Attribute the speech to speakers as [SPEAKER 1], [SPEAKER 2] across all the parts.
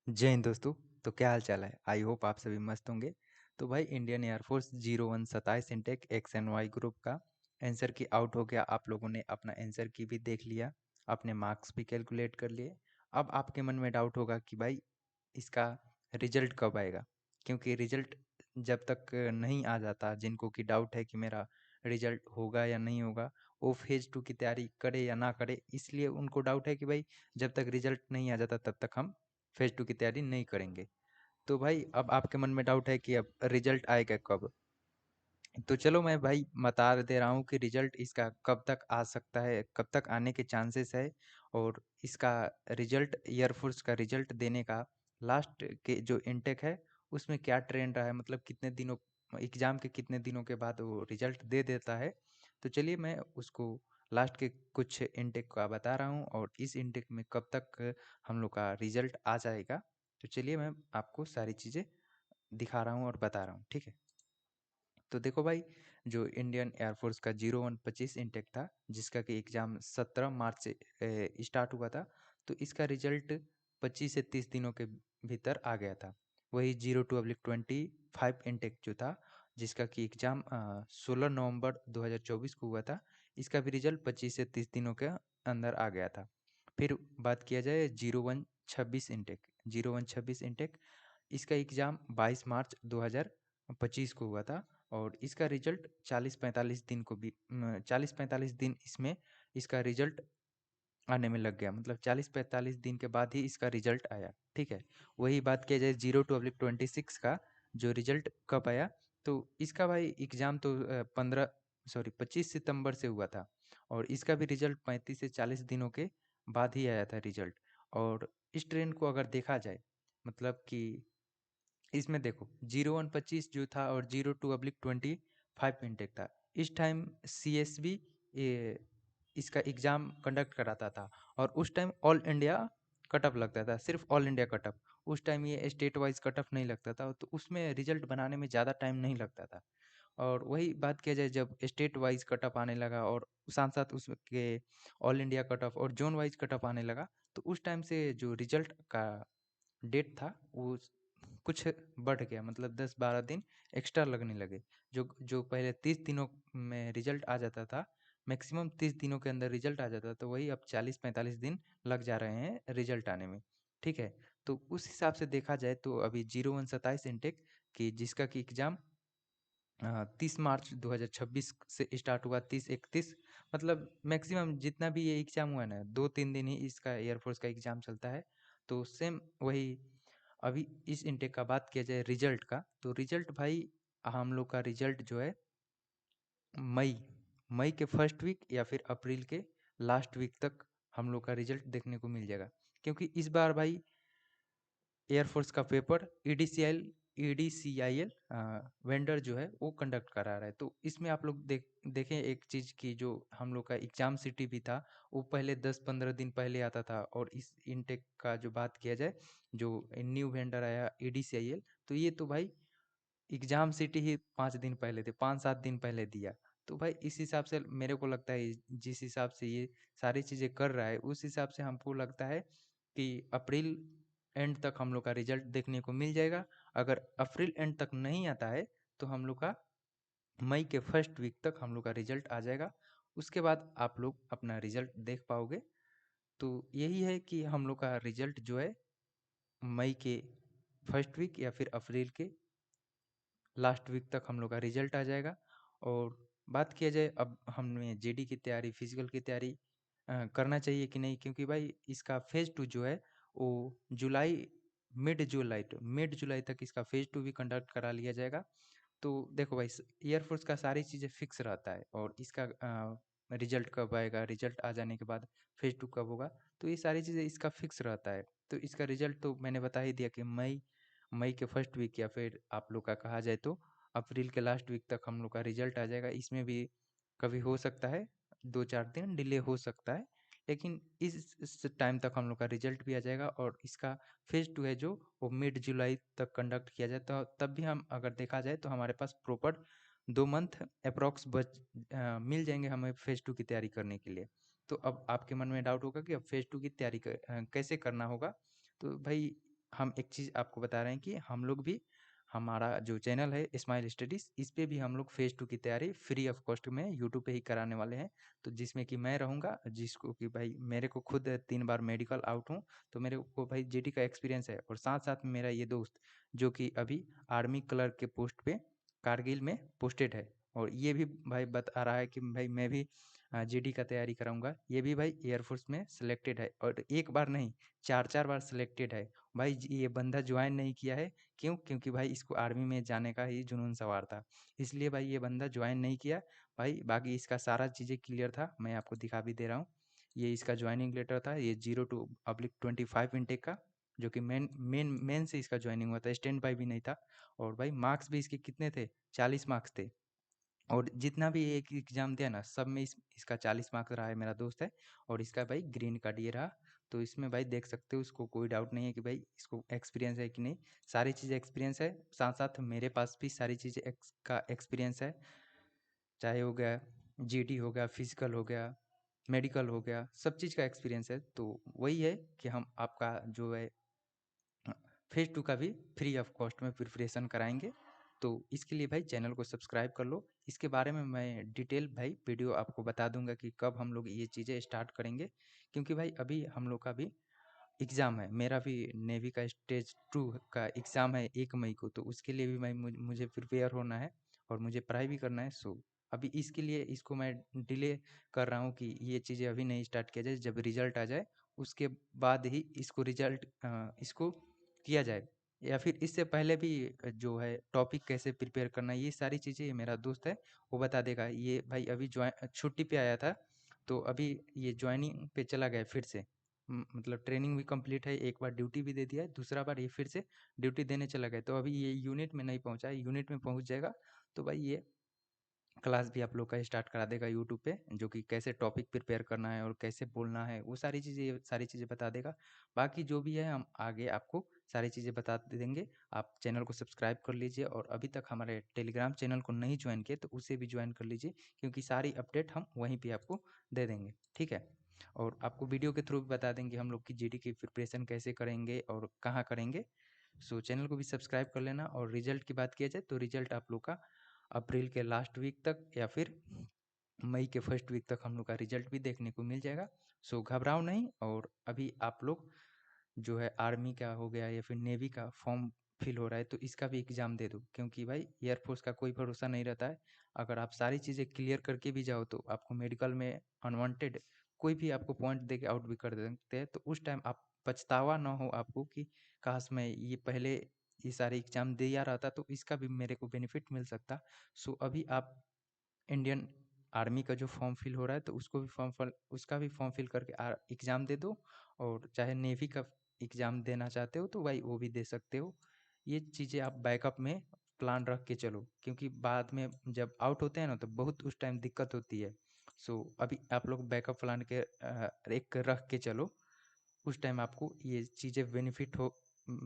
[SPEAKER 1] जय हिंद दोस्तों। तो क्या हाल चाल है? आई होप आप सभी मस्त होंगे। तो भाई Indian air force 0127 intake X and Y group का आंसर की आउट हो गया। आप लोगों ने अपना आंसर की भी देख लिया, अपने मार्क्स भी कैलकुलेट कर लिए। अब आपके मन में डाउट होगा कि भाई इसका रिजल्ट कब आएगा, क्योंकि रिजल्ट जब तक नहीं आ जाता, जिनको कि डाउट है कि मेरा रिजल्ट होगा या नहीं होगा, वो फेज 2 की तैयारी करे या ना करे, इसलिए उनको डाउट है कि भाई जब तक रिजल्ट नहीं आ जाता तब तक हम फेज 2 की तैयारी नहीं करेंगे। तो भाई अब आपके मन में डाउट है कि अब रिजल्ट आएगा कब। तो चलो मैं भाई बता दे रहा हूँ कि रिजल्ट इसका कब तक आ सकता है, कब तक आने के चांसेस है। और इसका रिजल्ट, एयरफोर्स का रिजल्ट देने का लास्ट के जो इनटेक है उसमें क्या ट्रेंड रहा है, मतलब कितने दिनों, एग्जाम के कितने दिनों के बाद वो रिजल्ट दे देता है। तो चलिए मैं उसको लास्ट के कुछ इनटेक का बता रहा हूँ और इस इनटेक में कब तक हम लोग का रिजल्ट आ जाएगा। तो चलिए मैं आपको सारी चीज़ें दिखा रहा हूँ और बता रहा हूँ, ठीक है। तो देखो भाई, जो इंडियन एयरफोर्स का 0125 इनटेक था, जिसका कि एग्ज़ाम 17 मार्च से स्टार्ट हुआ था, तो इसका रिजल्ट 25 से 30 दिनों के भीतर आ गया था। वही 02/25 इनटेक जो था, जिसका कि एग्ज़ाम 16 नवंबर 2024 को हुआ था, इसका भी रिजल्ट 25 से 30 दिनों के अंदर आ गया था। फिर बात किया जाए 0126 इनटेक, 0126 इनटेक, इसका एग्ज़ाम 22 मार्च 2025 को हुआ था और इसका रिजल्ट 40-45 दिन को भी 40-45 दिन इसमें इसका रिजल्ट आने में लग गया, मतलब 40-45 दिन के बाद ही इसका रिजल्ट आया, ठीक है। वही बात किया जाए 02/26 का, जो रिजल्ट कब आया, तो इसका भाई एग्ज़ाम तो 25 सितंबर से हुआ था और इसका भी रिजल्ट 35 से 40 दिनों के बाद ही आया था रिजल्ट। और इस ट्रेंड को अगर देखा जाए, मतलब कि इसमें देखो 0125 जो था और 02/25 इनटेक था, इस टाइम CSB इसका एग्ज़ाम कंडक्ट कराता था और उस time all India cut off लगता था, सिर्फ ऑल इंडिया कट ऑफ। उस टाइम ये स्टेट वाइज कट ऑफ नहीं लगता था, तो उसमें रिजल्ट बनाने में ज़्यादा टाइम नहीं लगता था। और वही बात किया जाए, जब स्टेट वाइज कट ऑफ आने लगा और साथ साथ उसके ऑल इंडिया कट ऑफ और जोन वाइज कट ऑफ आने लगा, तो उस टाइम से जो रिजल्ट का डेट था वो कुछ बढ़ गया, मतलब 10-12 दिन एक्स्ट्रा लगने लगे। जो जो पहले 30 दिनों में रिजल्ट आ जाता था, मैक्सिमम 30 दिनों के अंदर रिजल्ट आ जाता था, तो वही अब 40-45 दिन लग जा रहे हैं रिजल्ट आने में, ठीक है। तो उस हिसाब से देखा जाए तो अभी 0127 इनटेक की, जिसका कि एग्ज़ाम 30 मार्च 2026 से स्टार्ट हुआ, 30-31, मतलब मैक्सिमम जितना भी ये एग्ज़ाम हुआ है ना, 2-3 दिन ही इसका एयरफोर्स का एग्ज़ाम चलता है। तो सेम वही अभी इस इनटेक का बात किया जाए रिजल्ट का, तो रिजल्ट भाई हम लोग का रिजल्ट जो है मई मई के फर्स्ट वीक या फिर अप्रैल के लास्ट वीक तक हम लोग का रिजल्ट देखने को मिल जाएगा। क्योंकि इस बार भाई एयरफोर्स का पेपर ईडीसीआईएल वेंडर जो है वो कंडक्ट करा रहा है। तो इसमें आप लोग देखें एक चीज़ की, जो हम लोग का एग्ज़ाम सिटी भी था वो पहले 10-15 दिन पहले आता था, और इस इनटेक का जो बात किया जाए, जो न्यू वेंडर आया ईडीसीआईएल, तो ये तो भाई एग्ज़ाम सिटी ही 5 दिन पहले थे, 5-7 दिन पहले दिया। तो भाई इस हिसाब से मेरे को लगता है, जिस हिसाब से ये सारी चीज़ें कर रहा है, उस हिसाब से हमको लगता है कि अप्रैल एंड तक हम लोग का रिजल्ट देखने को मिल जाएगा। अगर अप्रैल एंड तक नहीं आता है तो हम लोग का मई के फर्स्ट वीक तक हम लोग का रिजल्ट आ जाएगा। उसके बाद आप लोग अपना रिजल्ट देख पाओगे। तो यही है कि हम लोग का रिजल्ट जो है मई के फर्स्ट वीक या फिर अप्रैल के लास्ट वीक तक हम लोग का रिजल्ट आ जाएगा। और बात किया जाए अब हमें जीडी की तैयारी, फिजिकल की तैयारी करना चाहिए कि नहीं, क्योंकि भाई इसका फेज 2 जो है वो जुलाई मिड जुलाई तक इसका फेज 2 भी कंडक्ट करा लिया जाएगा। तो देखो भाई, एयरफोर्स का सारी चीज़ें फिक्स रहता है और इसका रिजल्ट कब आएगा, रिजल्ट आ जाने के बाद फेज 2 कब होगा, तो ये सारी चीज़ें इसका फिक्स रहता है। तो इसका रिजल्ट तो मैंने बता ही दिया कि मई मई के फर्स्ट वीक या फिर आप लोग का कहा जाए तो अप्रैल के लास्ट वीक तक हम लोग का रिजल्ट आ जाएगा। इसमें भी कभी हो सकता है 2-4 दिन डिले हो सकता है, लेकिन इस टाइम तक हम लोग का रिजल्ट भी आ जाएगा। और इसका फेज 2 है जो वो मिड जुलाई तक कंडक्ट किया जाए, तो तब भी हम अगर देखा जाए तो हमारे पास प्रॉपर 2 मंथ अप्रॉक्स मिल जाएंगे हमें फेज 2 की तैयारी करने के लिए। तो अब आपके मन में डाउट होगा कि अब फेज 2 की तैयारी कैसे करना होगा। तो भाई हम एक चीज़ आपको बता रहे हैं कि हम लोग भी, हमारा जो चैनल है स्माइल स्टडीज़, इस पे भी हम लोग फेज़ 2 की तैयारी फ्री ऑफ कॉस्ट में यूट्यूब पे ही कराने वाले हैं। तो जिसमें कि मैं रहूँगा, जिसको कि भाई मेरे को खुद 3 बार मेडिकल आउट हूँ, तो मेरे को भाई जीडी का एक्सपीरियंस है, और साथ-साथ में मेरा ये दोस्त जो कि अभी आर्मी क्लर्क के पोस्ट पे कारगिल में पोस्टेड है, और ये भी भाई बता रहा है कि भाई मैं भी जीडी का तैयारी कराऊँगा। ये भी भाई एयरफ़ोर्स में सिलेक्टेड है, और एक बार नहीं, 4-4 बार सिलेक्टेड है। भाई ये बंदा ज्वाइन नहीं किया है, क्यों? क्योंकि भाई इसको आर्मी में जाने का ही जुनून सवार था, इसलिए भाई ये बंदा ज्वाइन नहीं किया। भाई बाकी इसका सारा चीज़ें क्लियर था, मैं आपको दिखा भी दे रहा हूँ। ये इसका ज्वाइनिंग लेटर था, ये 02/25 इनटेक का, जो कि मेन से इसका ज्वाइनिंग हुआ था, स्टैंड बाय भी नहीं था। और भाई मार्क्स भी इसके कितने थे? 40 मार्क्स थे। और जितना भी एक एग्ज़ाम दिया ना, सब में इसका 40 मार्क्स रहा है, मेरा दोस्त है। और इसका भाई ग्रीन कार्ड ये रहा। तो इसमें भाई देख सकते हो, इसको कोई डाउट नहीं है कि भाई इसको एक्सपीरियंस है कि नहीं। सारी चीज़ें एक्सपीरियंस है, साथ-साथ मेरे पास भी सारी चीज़ें का एक्सपीरियंस है। चाहे हो गया जीडी हो गया, फिज़िकल हो गया, मेडिकल हो गया, सब चीज़ का एक्सपीरियंस है। तो वही है कि हम आपका जो है फेज़ 2 का भी फ्री ऑफ कॉस्ट में प्रिपरेशन कराएँगे। तो इसके लिए भाई चैनल को सब्सक्राइब कर लो। इसके बारे में मैं डिटेल भाई वीडियो आपको बता दूँगा कि कब हम लोग ये चीज़ें स्टार्ट करेंगे। क्योंकि भाई अभी हम लोग का भी एग्ज़ाम है, मेरा भी नेवी का स्टेज 2 का एग्ज़ाम है 1 मई को, तो उसके लिए भी मैं मुझे प्रिपेयर होना है, और मुझे पढ़ाई भी करना है। सो अभी इसके लिए इसको मैं डिले कर रहा हूँ कि ये चीज़ें अभी नहीं स्टार्ट किया जाए, जब रिज़ल्ट आ जाए उसके बाद ही इसको किया जाए, या फिर इससे पहले भी जो है टॉपिक कैसे प्रिपेयर करना है, ये सारी चीज़ें ये मेरा दोस्त है, वो बता देगा। ये भाई अभी छुट्टी पे आया था, तो अभी ये जॉइनिंग पे चला गया फिर से। मतलब ट्रेनिंग भी कंप्लीट है, एक बार ड्यूटी भी दे दिया है, दूसरा बार ये फिर से ड्यूटी देने चला गया। तो अभी ये यूनिट में नहीं पहुँचा है, यूनिट में पहुँच जाएगा, तो भाई ये क्लास भी आप लोग का स्टार्ट करा देगा यूट्यूब पे, जो कि कैसे टॉपिक प्रिपेयर करना है और कैसे बोलना है, वो सारी चीज़ें बता देगा। बाकी जो भी है हम आगे आपको सारी चीज़ें बता देंगे। आप चैनल को सब्सक्राइब कर लीजिए, और अभी तक हमारे टेलीग्राम चैनल को नहीं ज्वाइन किए तो उसे भी ज्वाइन कर लीजिए, क्योंकि सारी अपडेट हम वहीं पे आपको दे देंगे, ठीक है? और आपको वीडियो के थ्रू भी बता देंगे हम लोग की जीडी की प्रिपरेशन कैसे करेंगे और कहाँ करेंगे। सो चैनल को भी सब्सक्राइब कर लेना। और रिजल्ट की बात किया जाए तो रिजल्ट आप लोग का अप्रैल के लास्ट वीक तक या फिर मई के फर्स्ट वीक तक हम लोग का रिजल्ट भी देखने को मिल जाएगा। सो घबराओ नहीं। और अभी आप लोग जो है आर्मी का हो गया या फिर नेवी का फॉर्म फिल हो रहा है, तो इसका भी एग्ज़ाम दे दो, क्योंकि भाई एयरफोर्स का कोई भरोसा नहीं रहता है। अगर आप सारी चीज़ें क्लियर करके भी जाओ तो आपको मेडिकल में अनवांटेड कोई भी आपको पॉइंट दे के आउट भी कर देते हैं, तो उस टाइम आप पछतावा ना हो आपको कि काश मैं ये पहले ये सारे एग्ज़ाम दिया रहता तो इसका भी मेरे को बेनिफिट मिल सकता। सो अभी आप इंडियन आर्मी का जो फॉर्म फिल हो रहा है, तो उसका भी फॉर्म फिल करके एग्ज़ाम दे दो। और चाहे नेवी का एग्ज़ाम देना चाहते हो तो भाई वो भी दे सकते हो। ये चीज़ें आप बैकअप में प्लान रख के चलो, क्योंकि बाद में जब आउट होते हैं ना, तो बहुत उस टाइम दिक्कत होती है। सो अभी आप लोग बैकअप प्लान के एक रख के चलो, उस टाइम आपको ये चीज़ें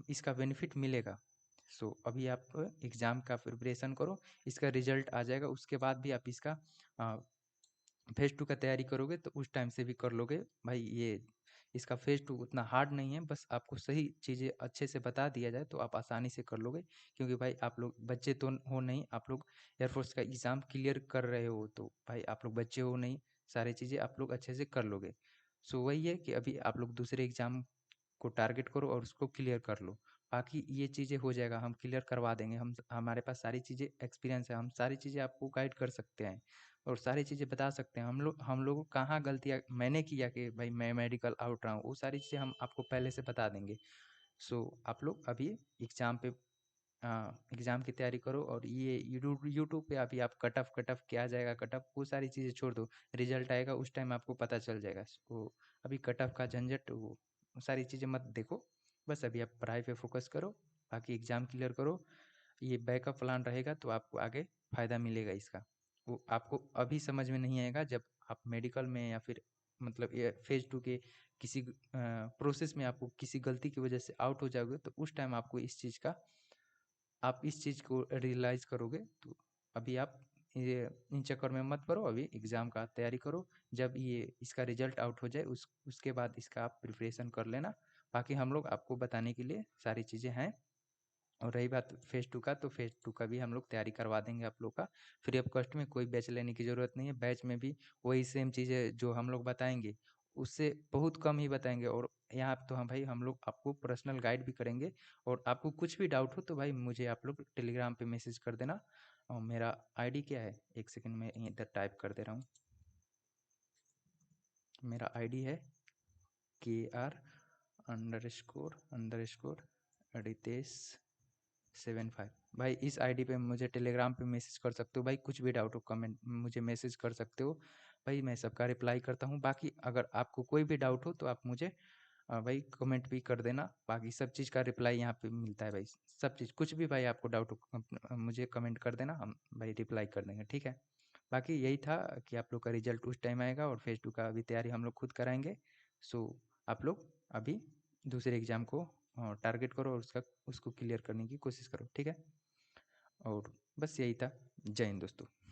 [SPEAKER 1] इसका बेनिफिट मिलेगा। सो अभी आप एग्ज़ाम का प्रिपरेशन करो, इसका रिजल्ट आ जाएगा, उसके बाद भी आप इसका अ, फेज़ 2 का तैयारी करोगे तो उस टाइम से भी कर लोगे। भाई ये इसका फेज़ 2 उतना हार्ड नहीं है, बस आपको सही चीज़ें अच्छे से बता दिया जाए तो आप आसानी से कर लोगे। क्योंकि भाई आप लोग बच्चे तो हो नहीं, आप लोग एयरफोर्स का एग्ज़ाम क्लियर कर रहे हो, तो भाई आप लोग बच्चे हो नहीं, सारी चीज़ें आप लोग अच्छे से कर लोगे। सो वही है कि अभी आप लोग दूसरे एग्ज़ाम को टारगेट करो और उसको क्लियर कर लो। बाकी ये चीज़ें हो जाएगा, हम क्लियर करवा देंगे। हमारे पास सारी चीज़ें एक्सपीरियंस है, हम सारी चीज़ें आपको गाइड कर सकते हैं और सारी चीज़ें बता सकते हैं। हम लोग को कहाँ गलतियाँ मैंने किया कि भाई मैं मेडिकल आउट रहा हूँ, वो सारी चीज़ें हम आपको पहले से बता देंगे। सो आप लोग अभी एग्ज़ाम पे एग्ज़ाम की तैयारी करो। और ये यूट्यूब पे अभी आप कट ऑफ क्या जाएगा, कट ऑफ वो सारी चीज़ें छोड़ दो। रिजल्ट आएगा उस टाइम आपको पता चल जाएगा। सो अभी कट ऑफ का झंझट वो सारी चीज़ें मत देखो, बस अभी आप पढ़ाई पे फ़ोकस करो, बाकी एग्ज़ाम क्लियर करो। ये बैकअप प्लान रहेगा तो आपको आगे फ़ायदा मिलेगा इसका। वो आपको अभी समझ में नहीं आएगा, जब आप मेडिकल में या फिर मतलब ये फेज़ 2 के किसी प्रोसेस में आपको किसी गलती की वजह से आउट हो जाओगे, तो उस टाइम आपको आप इस चीज़ को रियलाइज़ करोगे। तो अभी आप ये इन चक्कर में मत पड़ो, अभी एग्ज़ाम का तैयारी करो। जब ये इसका रिज़ल्ट आउट हो जाए उसके बाद इसका आप प्रिपरेशन कर लेना। बाकी हम लोग आपको बताने के लिए सारी चीज़ें हैं। और रही बात फेज़ 2 का, तो फेज़ 2 का भी हम लोग तैयारी करवा देंगे आप लोग का, फ्री ऑफ कॉस्ट में। कोई बैच लेने की ज़रूरत नहीं है, बैच में भी वही सेम चीज़ें जो हम लोग बताएँगे, उससे बहुत कम ही बताएँगे। और यहाँ तो हम भाई हम लोग आपको पर्सनल गाइड भी करेंगे। और आपको कुछ भी डाउट हो तो भाई मुझे आप लोग टेलीग्राम पे मैसेज कर देना। और मेरा आईडी क्या है, एक सेकंड में इधर टाइप कर दे रहा हूँ। मेरा आईडी है KR__रितेश 75। भाई इस आईडी पे मुझे टेलीग्राम पे मैसेज कर सकते हो भाई, कुछ भी डाउट हो कमेंट मुझे मैसेज कर सकते हो भाई, मैं सबका रिप्लाई करता हूँ। बाकी अगर आपको कोई भी डाउट हो तो आप मुझे भाई कमेंट भी कर देना, बाकी सब चीज़ का रिप्लाई यहाँ पे मिलता है भाई। सब चीज़ कुछ भी भाई आपको डाउट हो मुझे कमेंट कर देना, हम भाई रिप्लाई कर देंगे, ठीक है। बाकी यही था कि आप लोग का रिजल्ट उस टाइम आएगा और फेज़ 2 का अभी तैयारी हम लोग खुद कराएंगे। सो आप लोग अभी दूसरे एग्ज़ाम को टारगेट करो और उसको क्लियर करने की कोशिश करो, ठीक है। और बस यही था। जय हिंद दोस्तों।